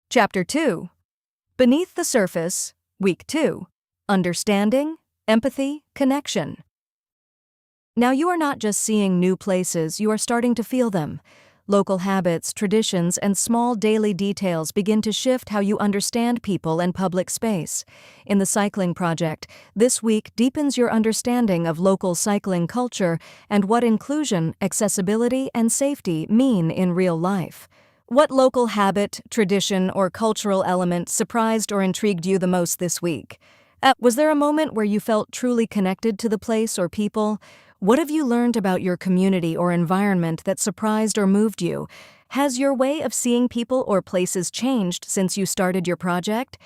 Chapter 2. Beneath the Surface, Week 2. Understanding, Empathy, Connection. Now you are not just seeing new places, you are starting to feel them. Local habits, traditions, and small daily details begin to shift how you understand people and public space. In the Cycling Project, this week deepens your understanding of local cycling culture and what inclusion, accessibility, and safety mean in real life. What local habit, tradition, or cultural element surprised or intrigued you the most this week? Was there a moment where you felt truly connected to the place or people? What have you learned about your community or environment that surprised or moved you? Has your way of seeing people or places changed since you started your project?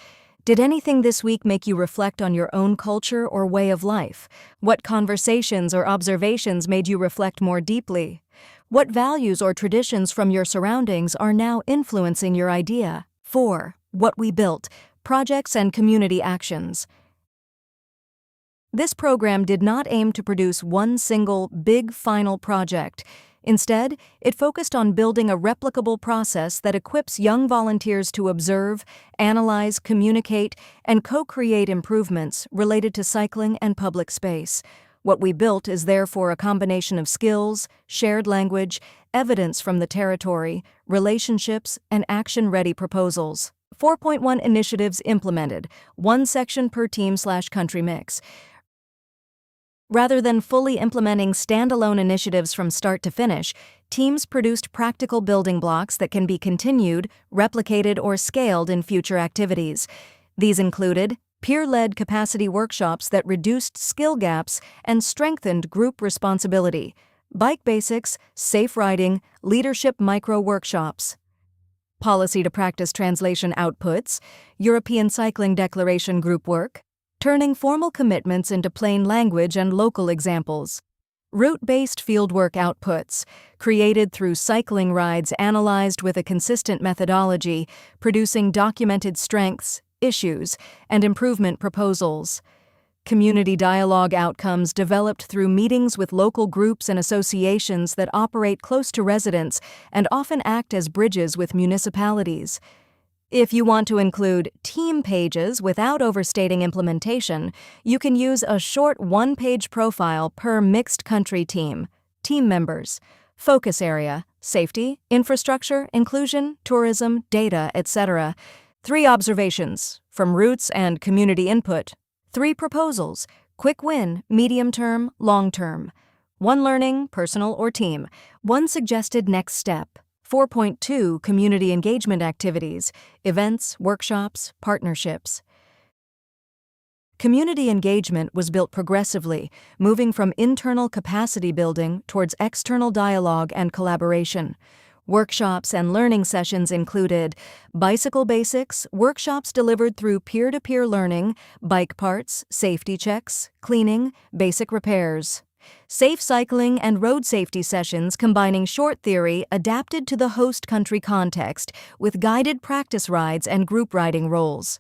Did anything this week make you reflect on your own culture or way of life? What conversations or observations made you reflect more deeply? What values or traditions from your surroundings are now influencing your idea? 4. What we built, projects and community actions. This program did not aim to produce one single, big final project. Instead, it focused on building a replicable process that equips young volunteers to observe, analyze, communicate, and co-create improvements related to cycling and public space. What we built is therefore a combination of skills, shared language, evidence from the territory, relationships, and action-ready proposals. 4.1 Initiatives implemented, one section per team/country mix. Rather than fully implementing standalone initiatives from start to finish, teams produced practical building blocks that can be continued, replicated, or scaled in future activities. These included peer-led capacity workshops that reduced skill gaps and strengthened group responsibility, bike basics, safe riding, leadership micro-workshops, policy-to-practice translation outputs, European Cycling Declaration group work, turning formal commitments into plain language and local examples. Route-based fieldwork outputs, created through cycling rides analyzed with a consistent methodology, producing documented strengths, issues, and improvement proposals. Community dialogue outcomes developed through meetings with local groups and associations that operate close to residents and often act as bridges with municipalities. If you want to include team pages without overstating implementation, you can use a short one-page profile per mixed country team. Team members, focus area, safety, infrastructure, inclusion, tourism, data, etc. 3 observations, from routes and community input. 3 proposals, quick win, medium term, long term. 1 learning, personal or team. 1 suggested next step. 4.2 Community engagement activities, events, workshops, partnerships. Community engagement was built progressively, moving from internal capacity building towards external dialogue and collaboration. Workshops and learning sessions included bicycle basics, workshops delivered through peer-to-peer learning, bike parts, safety checks, cleaning, basic repairs. Safe cycling and road safety sessions combining short theory adapted to the host country context with guided practice rides and group riding roles.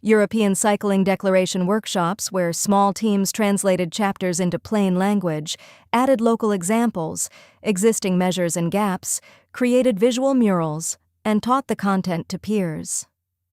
European Cycling Declaration workshops, where small teams translated chapters into plain language, added local examples, existing measures and gaps, created visual murals, and taught the content to peers.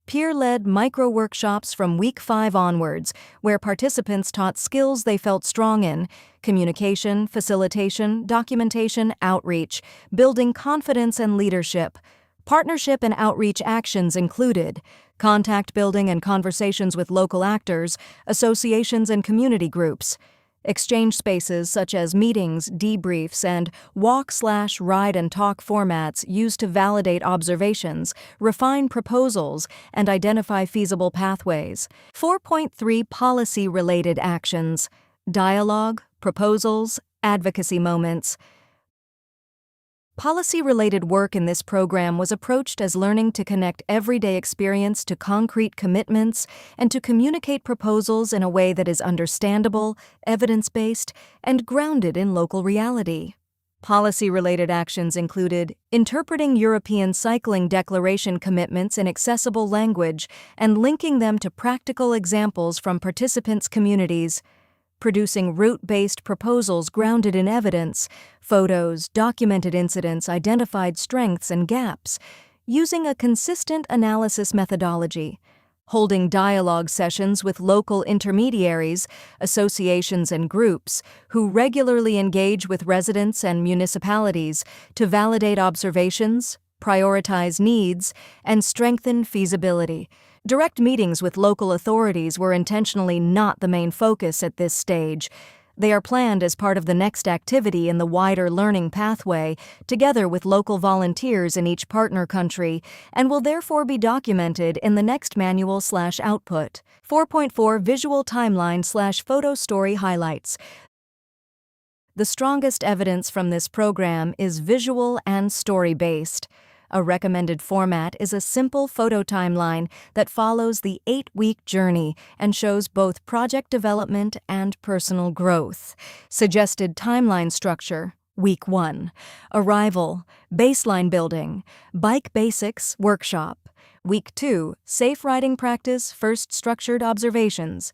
Peer-led micro-workshops from week 5 onwards, where participants taught skills they felt strong in: communication, facilitation, documentation, outreach, building confidence and leadership. Partnership and outreach actions included contact building and conversations with local actors, associations and community groups. Exchange spaces such as meetings, debriefs, and walk/ride and talk formats used to validate observations, refine proposals, and identify feasible pathways. 4.3 Policy-related actions, dialogue, proposals, advocacy moments. Policy-related work in this program was approached as learning to connect everyday experience to concrete commitments and to communicate proposals in a way that is understandable, evidence-based, and grounded in local reality. Policy-related actions included interpreting European Cycling Declaration commitments in accessible language and linking them to practical examples from participants' communities, producing route-based proposals grounded in evidence, photos, documented incidents, identified strengths and gaps, using a consistent analysis methodology, holding dialogue sessions with local intermediaries, associations, and groups who regularly engage with residents and municipalities to validate observations, prioritize needs, and strengthen feasibility. Direct meetings with local authorities were intentionally not the main focus at this stage. They are planned as part of the next activity in the wider learning pathway, together with local volunteers in each partner country, and will therefore be documented in the next manual/output. 4.4 Visual Timeline/Photo Story Highlights. The strongest evidence from this program is visual and story-based. A recommended format is a simple photo timeline that follows the 8-week journey and shows both project development and personal growth. Suggested timeline structure: Week 1, Arrival, Baseline Building, Bike Basics Workshop. Week 2, Safe Riding Practice, First Structured Observations.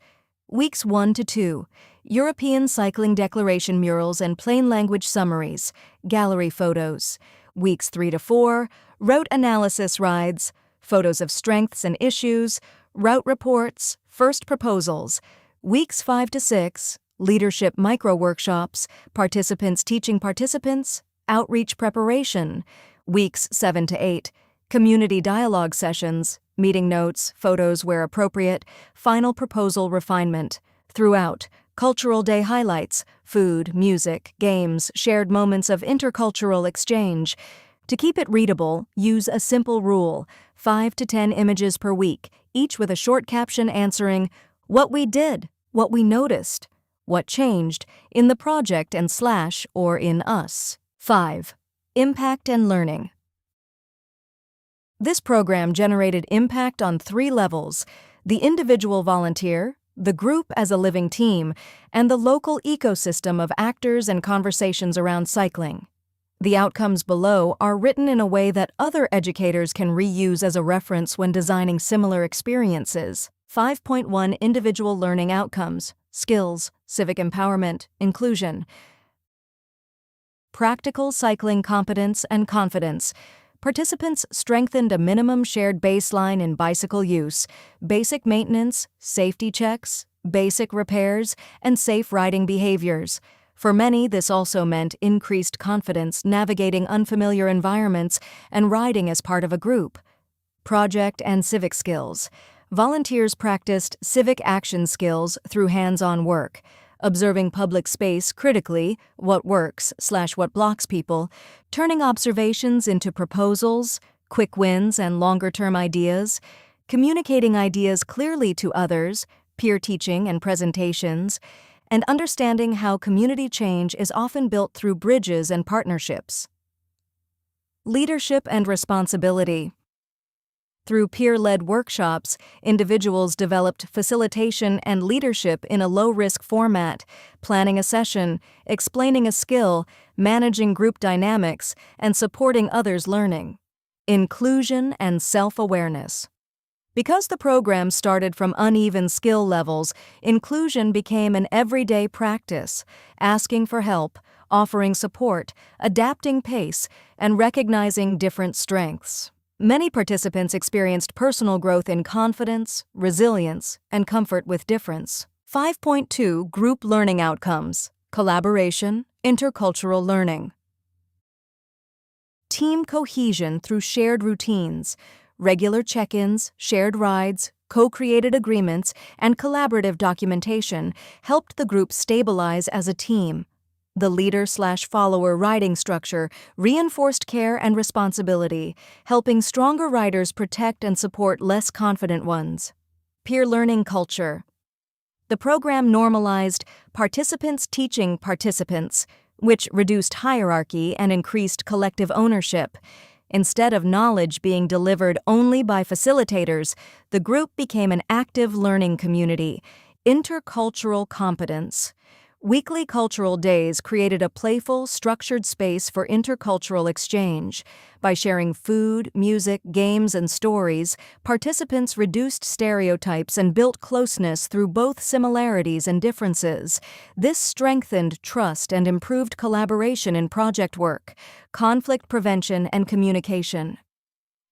Weeks 1 to 2, European Cycling Declaration Murals and Plain Language Summaries, Gallery Photos. Weeks 3 to 4, Route Analysis Rides, Photos of Strengths and Issues, Route Reports, First Proposals. Weeks 5 to 6, Leadership Micro-Workshops, Participants Teaching Participants, Outreach Preparation. Weeks 7 to 8, Community Dialogue Sessions, Meeting Notes, Photos where appropriate, Final Proposal Refinement. Throughout, Cultural Day highlights, food, music, games, shared moments of intercultural exchange. To keep it readable, use a simple rule: 5 to 10 images per week, each with a short caption answering what we did, what we noticed, what changed, in the project and / or in us. 5. Impact and learning. This program generated impact on 3 levels: the individual volunteer, the group as a living team, and the local ecosystem of actors and conversations around cycling. The outcomes below are written in a way that other educators can reuse as a reference when designing similar experiences. 5.1 Individual Learning Outcomes: Skills, Civic Empowerment, Inclusion. Practical cycling competence and confidence. Participants strengthened a minimum shared baseline in bicycle use, basic maintenance, safety checks, basic repairs, and safe riding behaviors. For many, this also meant increased confidence navigating unfamiliar environments and riding as part of a group. Project and civic skills. Volunteers practiced civic action skills through hands-on work, observing public space critically, what works / what blocks people, turning observations into proposals, quick wins and longer-term ideas, communicating ideas clearly to others, peer teaching and presentations, and understanding how community change is often built through bridges and partnerships. Leadership and responsibility. Through peer-led workshops, individuals developed facilitation and leadership in a low-risk format, planning a session, explaining a skill, managing group dynamics, and supporting others' learning. Inclusion and self-awareness. Because the program started from uneven skill levels, inclusion became an everyday practice, asking for help, offering support, adapting pace, and recognizing different strengths. Many participants experienced personal growth in confidence, resilience, and comfort with difference. 5.2 Group Learning Outcomes: Collaboration, Intercultural Learning. Team cohesion through shared routines, regular check-ins, shared rides, co-created agreements, and collaborative documentation helped the group stabilize as a team. The leader/follower riding structure reinforced care and responsibility, helping stronger riders protect and support less confident ones. Peer learning culture. The program normalized participants teaching participants, which reduced hierarchy and increased collective ownership. Instead of knowledge being delivered only by facilitators, the group became an active learning community. Intercultural competence. Weekly cultural days created a playful, structured space for intercultural exchange. By sharing food, music, games, and stories, participants reduced stereotypes and built closeness through both similarities and differences. This strengthened trust and improved collaboration in project work, conflict prevention, and communication.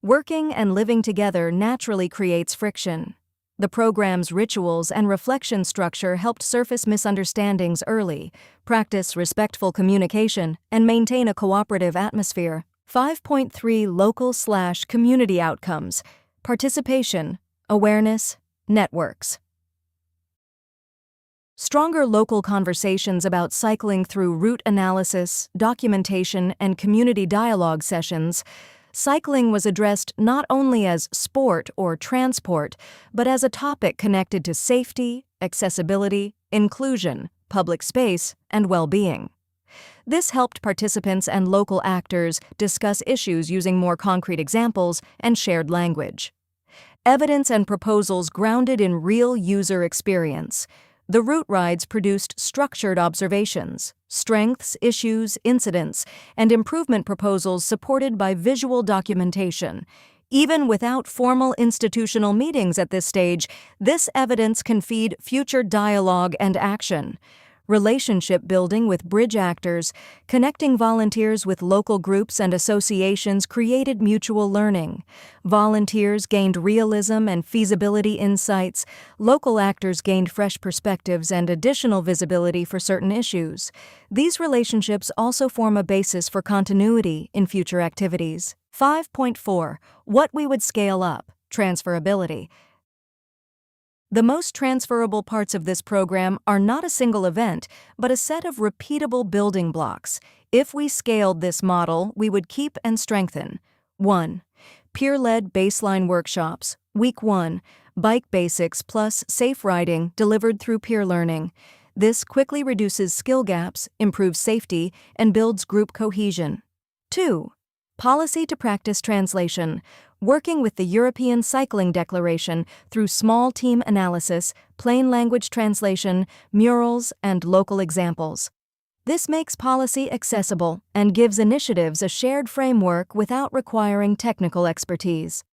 Working and living together naturally creates friction. The program's rituals and reflection structure helped surface misunderstandings early, practice respectful communication, and maintain a cooperative atmosphere. 5.3 Local/community outcomes: participation, awareness, networks. Stronger local conversations about cycling through route analysis, documentation, and community dialogue sessions. Cycling was addressed not only as sport or transport, but as a topic connected to safety, accessibility, inclusion, public space, and well-being. This helped participants and local actors discuss issues using more concrete examples and shared language. Evidence and proposals grounded in real user experience. The route rides produced structured observations, strengths, issues, incidents, and improvement proposals supported by visual documentation. Even without formal institutional meetings at this stage, this evidence can feed future dialogue and action. Relationship building with bridge actors, connecting volunteers with local groups and associations created mutual learning. Volunteers gained realism and feasibility insights. Local actors gained fresh perspectives and additional visibility for certain issues. These relationships also form a basis for continuity in future activities. 5.4 What we would scale up: transferability. The most transferable parts of this program are not a single event, but a set of repeatable building blocks. If we scaled this model, we would keep and strengthen. 1. Peer-led baseline workshops. Week 1. Bike basics plus safe riding delivered through peer learning. This quickly reduces skill gaps, improves safety, and builds group cohesion. 2. Policy to practice translation. Working with the European Cycling Declaration through small team analysis, plain language translation, murals, and local examples. This makes policy accessible and gives initiatives a shared framework without requiring technical expertise.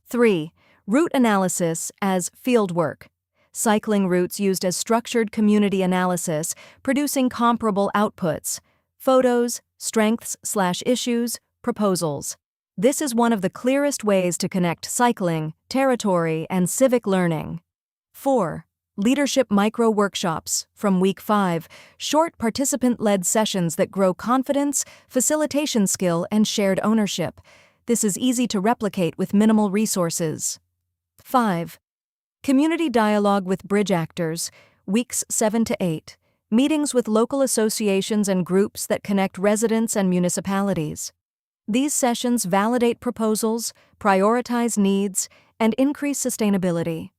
3. Route analysis as fieldwork. Cycling routes used as structured community analysis, producing comparable outputs: photos, strengths/issues, proposals. This is one of the clearest ways to connect cycling, territory, and civic learning. 4. Leadership micro-workshops. From Week 5, short participant-led sessions that grow confidence, facilitation skill, and shared ownership. This is easy to replicate with minimal resources. 5. Community dialogue with bridge actors. Weeks 7 to 8. Meetings with local associations and groups that connect residents and municipalities. These sessions validate proposals, prioritize needs, and increase sustainability.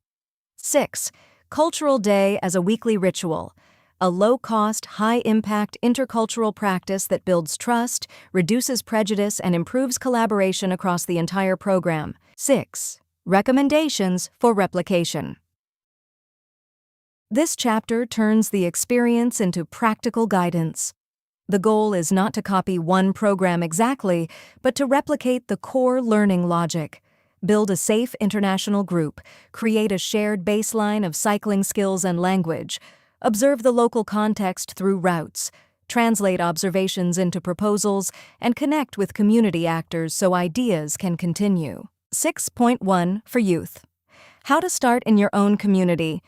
6. Cultural Day as a weekly ritual. A low-cost, high-impact intercultural practice that builds trust, reduces prejudice, and improves collaboration across the entire program. 6. Recommendations for replication. This chapter turns the experience into practical guidance. The goal is not to copy one program exactly, but to replicate the core learning logic. Build a safe international group, create a shared baseline of cycling skills and language, observe the local context through routes, translate observations into proposals, and connect with community actors so ideas can continue. 6.1 for youth. How to start in your own community.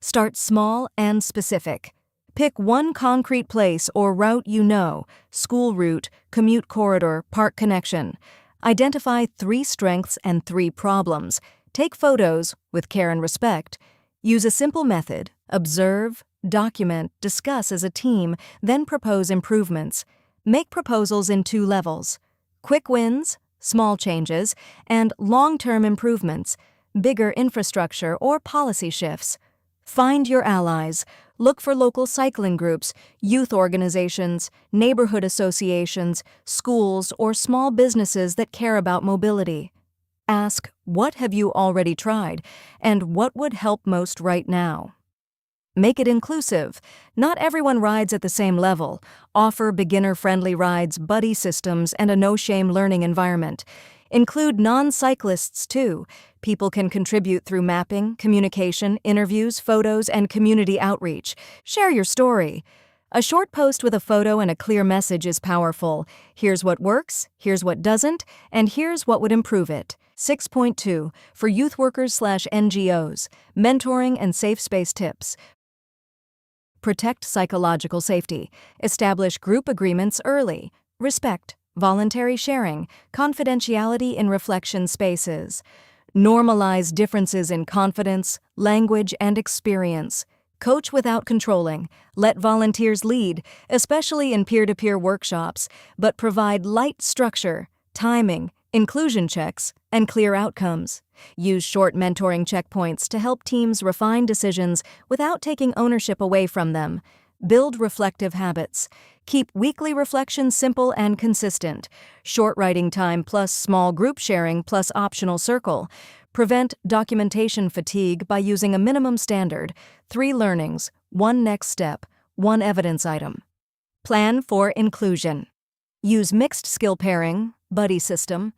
Start small and specific. Pick one concrete place or route you know: school route, commute corridor, park connection. Identify 3 strengths and 3 problems. Take photos with care and respect. Use a simple method: observe, document, discuss as a team, then propose improvements. Make proposals in 2 levels: quick wins, small changes, and long-term improvements, bigger infrastructure or policy shifts. Find your allies. Look for local cycling groups, youth organizations, neighborhood associations, schools, or small businesses that care about mobility. Ask, what have you already tried, and what would help most right now? Make it inclusive. Not everyone rides at the same level. Offer beginner-friendly rides, buddy systems, and a no-shame learning environment. Include non-cyclists too. People can contribute through mapping, communication, interviews, photos, and community outreach. Share your story. A short post with a photo and a clear message is powerful. Here's what works, here's what doesn't, and here's what would improve it. 6.2 for youth workers/NGOs, mentoring and safe space tips. Protect psychological safety. Establish group agreements early. Respect, voluntary sharing, confidentiality in reflection spaces. Normalize differences in confidence, language, and experience. Coach without controlling. Let volunteers lead, especially in peer-to-peer workshops, but provide light structure, timing, inclusion checks, and clear outcomes. Use short mentoring checkpoints to help teams refine decisions without taking ownership away from them. Build reflective habits. Keep weekly reflections simple and consistent. Short writing time plus small group sharing plus optional circle. Prevent documentation fatigue by using a minimum standard, 3 learnings, 1 next step, 1 evidence item. Plan for inclusion. Use mixed skill pairing, buddy system.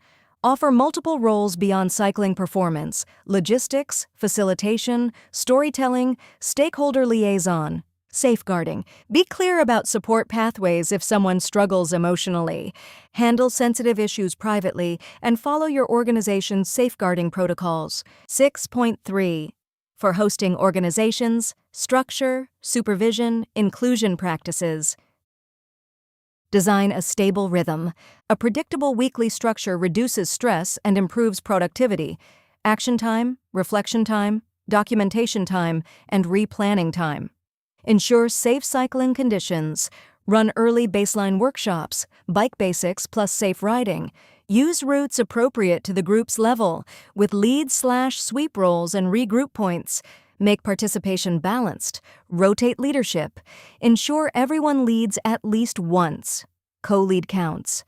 Offer multiple roles beyond cycling performance, logistics, facilitation, storytelling, stakeholder liaison. Safeguarding. Be clear about support pathways if someone struggles emotionally. Handle sensitive issues privately and follow your organization's safeguarding protocols. 6.3 for hosting organizations, structure, supervision, inclusion practices. Design a stable rhythm. A predictable weekly structure reduces stress and improves productivity. Action time, reflection time, documentation time, and replanning time. Ensure safe cycling conditions. Run early baseline workshops, bike basics plus safe riding. Use routes appropriate to the group's level, with lead/sweep roles and regroup points. Make participation balanced. Rotate leadership. Ensure everyone leads at least once. Co-lead counts.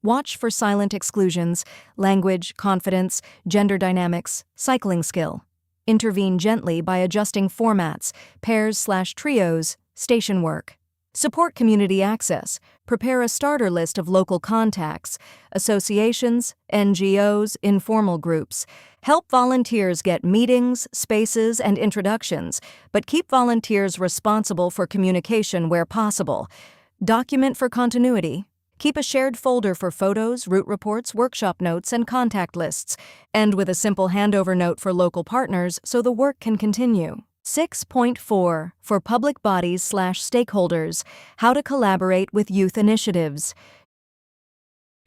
Watch for silent exclusions, language, confidence, gender dynamics, cycling skill. Intervene gently by adjusting formats, pairs/trios, station work. Support community access. Prepare a starter list of local contacts, associations, NGOs, informal groups. Help volunteers get meetings, spaces, and introductions, but keep volunteers responsible for communication where possible. Document for continuity. Keep a shared folder for photos, route reports, workshop notes, and contact lists. End with a simple handover note for local partners so the work can continue. 6.4 for public bodies/stakeholders, how to collaborate with youth initiatives.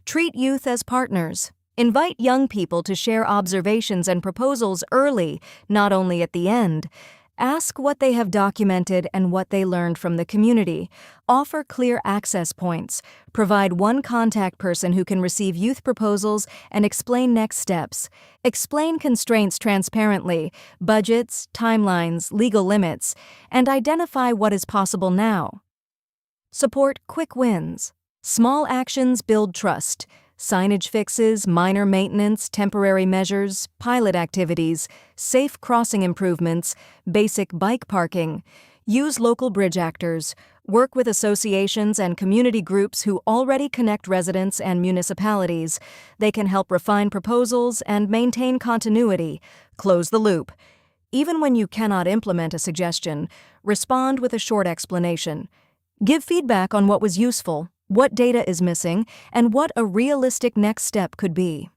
Treat youth as partners. Invite young people to share observations and proposals early, not only at the end. Ask what they have documented and what they learned from the community. Offer clear access points. Provide one contact person who can receive youth proposals and explain next steps. Explain constraints transparently, budgets, timelines, legal limits, and identify what is possible now. Support quick wins. Small actions build trust. Signage fixes, minor maintenance, temporary measures, pilot activities, safe crossing improvements, basic bike parking. Use local bridge actors. Work with associations and community groups who already connect residents and municipalities. They can help refine proposals and maintain continuity. Close the loop. Even when you cannot implement a suggestion, respond with a short explanation. Give feedback on what was useful, what data is missing, and what a realistic next step could be.